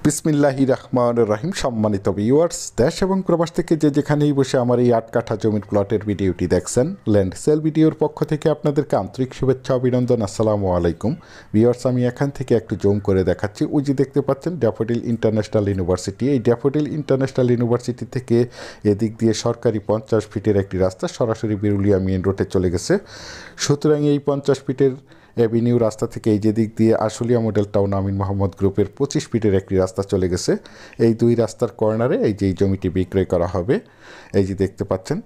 বিসমিল্লাহির রহমানির রহিম। সম্মানিত ভিউয়ার্স, দেশ এবং প্রবাস থেকে যে যেখানেই বসে আমার এই ৮ কাঠা জমির প্লটের ভিডিওটি দেখছেন, ল্যান্ড সেল ভিডিওর পক্ষ থেকে আপনাদেরকে আন্তরিক শুভেচ্ছা অভিনন্দন। আসসালামু আলাইকুম ভিউয়ার্স। আমি এখান থেকে একটু জুম করে দেখাচ্ছি। ওই যে দেখতে পাচ্ছেন ড্যাফোডিল ইন্টারন্যাশনাল ইউনিভার্সিটি। এই ড্যাফোডিল ইন্টারন্যাশনাল ইউনিভার্সিটি থেকে এদিক দিয়ে সরকারি 50 ফিটের একটি রাস্তা সরাসরি বিরুলিয়া মেইন রোডে চলে গেছে। সুতরাং এই 50 ফিটের অ্যাভিনিউ রাস্তা থেকে এই যে দিক দিয়ে আশুলিয়া মডেল টাউন আমিন মোহাম্মদ গ্রুপের 25 ফিটের একটি রাস্তা চলে গেছে। এই দুই রাস্তার কর্নারে এই যে এই জমিটি বিক্রয় করা হবে। এই যে দেখতে পাচ্ছেন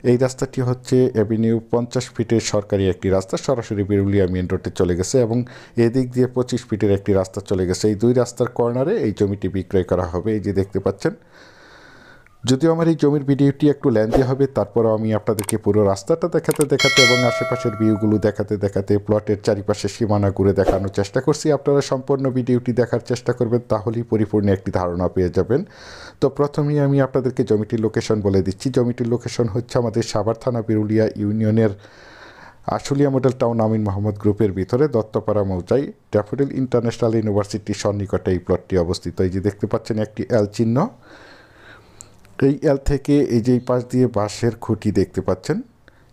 এই রাস্তাটি হচ্ছে অ্যাভিনিউ 50 ফিটের সরকারি একটি রাস্তা সরাসরি বিরুলিয়া মেন রোডে চলে গেছে এবং এদিক দিয়ে 25 ফিটের একটি রাস্তা চলে গেছে। এই দুই রাস্তার কর্নারে এই জমিটি বিক্রয় করা হবে। এই যে দেখতে পাচ্ছেন, যদিও আমার এই জমির ভিডিওটি একটু লেন্থি হবে, তারপরও আমি আপনাদেরকে পুরো রাস্তাটা দেখাতে দেখাতে এবং আশেপাশের ভিউগুলো দেখাতে দেখাতে প্লটের চারিপাশে সীমানা ঘুরে দেখানোর চেষ্টা করছি। আপনারা সম্পূর্ণ ভিডিওটি দেখার চেষ্টা করবেন, তাহলেই পরিপূর্ণ একটি ধারণা পেয়ে যাবেন। তো প্রথমেই আমি আপনাদেরকে জমিটির লোকেশন বলে দিচ্ছি। জমিটির লোকেশন হচ্ছে আমাদের সাভার থানা বিরুলিয়া ইউনিয়নের আশুলিয়া মডেল টাউন আমিন মোহাম্মদ গ্রুপের ভিতরে দত্তপাড়া মৌজায় ড্যাফোডিল ইন্টারন্যাশনাল ইউনিভার্সিটির সন্নিকটে এই প্লটটি অবস্থিত। এই যে দেখতে পাচ্ছেন একটি এল চিহ্ন। এই এল থেকে এই যে পাশ দিয়ে বাঁশের খুঁটি দেখতে পাচ্ছেন,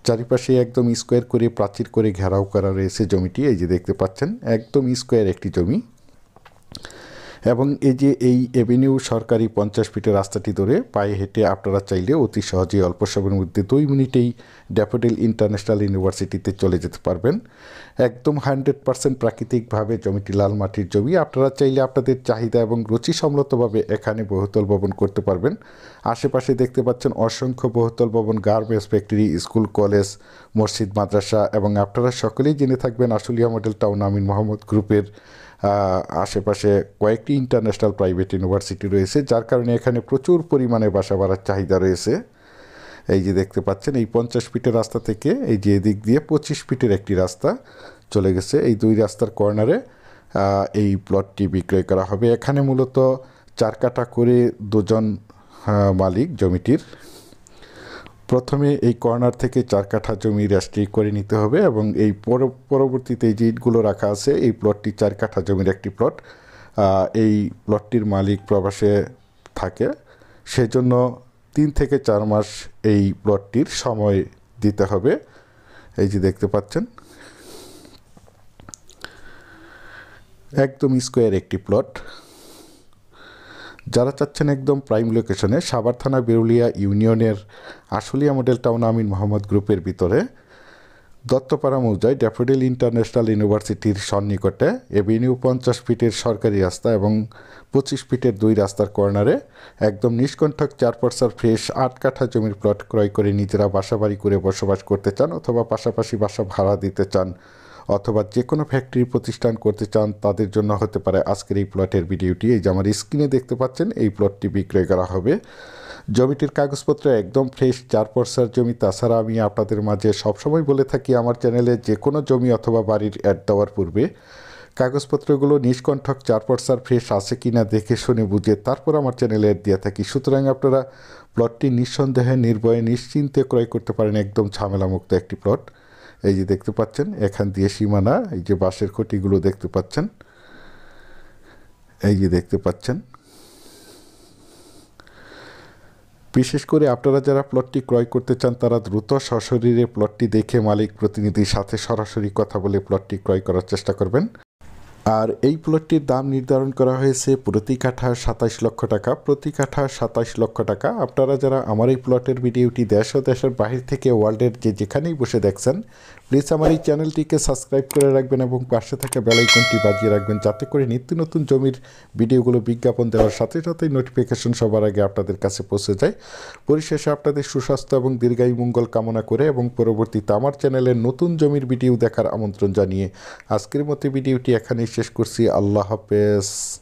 চারিপাশে একদম স্কোয়ার করে প্রাচীর করে ঘেরাও করা রয়েছে জমিটি। এই যে দেখতে পাচ্ছেন একদম স্কোয়ার একটি জমি এবং এই যে এই এভিনিউ সরকারি 50 ফিটের রাস্তাটি ধরে পায়ে হেঁটে আপনারা চাইলে অতি সহজেই অল্প সময়ের মধ্যে 2 মিনিটেই ড্যাফোডিল ইন্টারন্যাশনাল ইউনিভার্সিটিতে চলে যেতে পারবেন। একদম 100% প্রাকৃতিকভাবে জমিটি লাল মাটির জমি। আপনারা চাইলে আপনাদের চাহিদা এবং রুচিসম্মতভাবে এখানে বহুতল ভবন করতে পারবেন। আশেপাশে দেখতে পাচ্ছেন অসংখ্য বহুতল ভবন, গার্মেন্টস ফ্যাক্টরি, স্কুল, কলেজ, মসজিদ, মাদ্রাসা এবং আপনারা সকলেই জেনে থাকবেন আশুলিয়া মডেল টাউন আমিন মোহাম্মদ গ্রুপের আশেপাশে কয়েকটি ইন্টারন্যাশনাল প্রাইভেট ইউনিভার্সিটি রয়েছে, যার কারণে এখানে প্রচুর পরিমাণে বাসা বাড়ার চাহিদা রয়েছে। এই যে দেখতে পাচ্ছেন এই 50 ফিটের রাস্তা থেকে এই যে এদিক দিয়ে 25 ফিটের একটি রাস্তা চলে গেছে। এই দুই রাস্তার কর্নারে এই প্লটটি বিক্রয় করা হবে। এখানে মূলত 4 কাঠা করে দুজন মালিক জমিটির। প্রথমে এই কর্নার থেকে 4 কাঠা জমি রেজিস্ট্রি করে নিতে হবে এবং এই পরবর্তীতে এই যে ইটগুলো রাখা আছে, এই প্লটটি 4 কাঠা জমির একটি প্লট। এই প্লটটির মালিক প্রবাসে থাকে, সেজন্য 3 থেকে 4 মাস এই প্লটটির সময় দিতে হবে। এই যে দেখতে পাচ্ছেন একদম স্কোয়ার একটি প্লট। যারা চাচ্ছেন একদম প্রাইম লোকেশনে সাভার থানা বিরুলিয়া ইউনিয়নের আশুলিয়া মডেল টাউন আমিন মোহাম্মদ গ্রুপের ভিতরে দত্তপাড়া মৌজায় ড্যাফোডিল ইন্টারন্যাশনাল ইউনিভার্সিটির সন্নিকটে এভিনিউ 50 ফিটের সরকারি রাস্তা এবং 25 ফিটের দুই রাস্তার কর্নারে একদম নিষ্কণ্ঠক 4 পর্সার ফ্রেশ 8 কাঠা জমির প্লট ক্রয় করে নিজেরা বাসাবাড়ি করে বসবাস করতে চান, অথবা পাশাপাশি বাসা ভাড়া দিতে চান, অথবা যে কোনো ফ্যাক্টরি প্রতিষ্ঠান করতে চান, তাদের জন্য হতে পারে আজকের এই প্লটের ভিডিওটি। এই যে আমার স্ক্রিনে দেখতে পাচ্ছেন এই প্লটটি বিক্রয় করা হবে। জমিটির কাগজপত্র একদম ফ্রেশ 4 পর্সার জমি। তাছাড়া আমি আপনাদের মাঝে সবসময় বলে থাকি আমার চ্যানেলে যে কোনো জমি অথবা বাড়ির অ্যাড দেওয়ার পূর্বে কাগজপত্রগুলো নিষ্কণ্ঠক 4 পর্সার ফ্রেশ আছে কিনা দেখে শুনে বুঝে তারপর আমার চ্যানেলে অ্যাড দিয়ে থাকি। সুতরাং আপনারা প্লটটি নিঃসন্দেহে নির্ভয়ে নিশ্চিন্তে ক্রয় করতে পারেন। একদম ঝামেলামুক্ত একটি প্লট। এই যে দেখতে পাচ্ছেন এখান দিয়ে সীমানা, এই যে বাঁশের খুঁটিগুলো দেখতে পাচ্ছেন, এই যে দেখতে পাচ্ছেন। বিশেষ করে আপনারা যারা প্লটটি ক্রয় করতে চান তারা দ্রুত সশরীরে প্লটটি দেখে মালিক প্রতিনিধির সাথে সরাসরি কথা বলে প্লটটি ক্রয় করার চেষ্টা করবেন। আর এই প্লটটির দাম নির্ধারণ করা হয়েছে প্রতি কাঠা 27 লক্ষ টাকা। প্রতি কাঠা 27 লক্ষ টাকা। আপনারা যারা আমার এই প্লটের ভিডিওটি দেশ ও দেশের বাহির থেকে ওয়ার্ল্ডের যে যেখানেই বসে দেখছেন, প্লিজ আমার এই চ্যানেলটিকে সাবস্ক্রাইব করে রাখবেন এবং পাশে থাকা বেল আইকনটি বাজিয়ে রাখবেন, যাতে করে নিত্য নতুন জমির ভিডিওগুলো বিজ্ঞাপন দেওয়ার সাথে সাথেই নোটিফিকেশন সবার আগে আপনাদের কাছে পৌঁছে যায়। পরিশেষে আপনাদের সুস্বাস্থ্য এবং দীর্ঘায়ু মঙ্গল কামনা করে এবং পরবর্তীতে আমার চ্যানেলের নতুন জমির ভিডিও দেখার আমন্ত্রণ জানিয়ে আজকের মতো ভিডিওটি এখানেই শেষ করছি। আল্লাহ হাফেজ।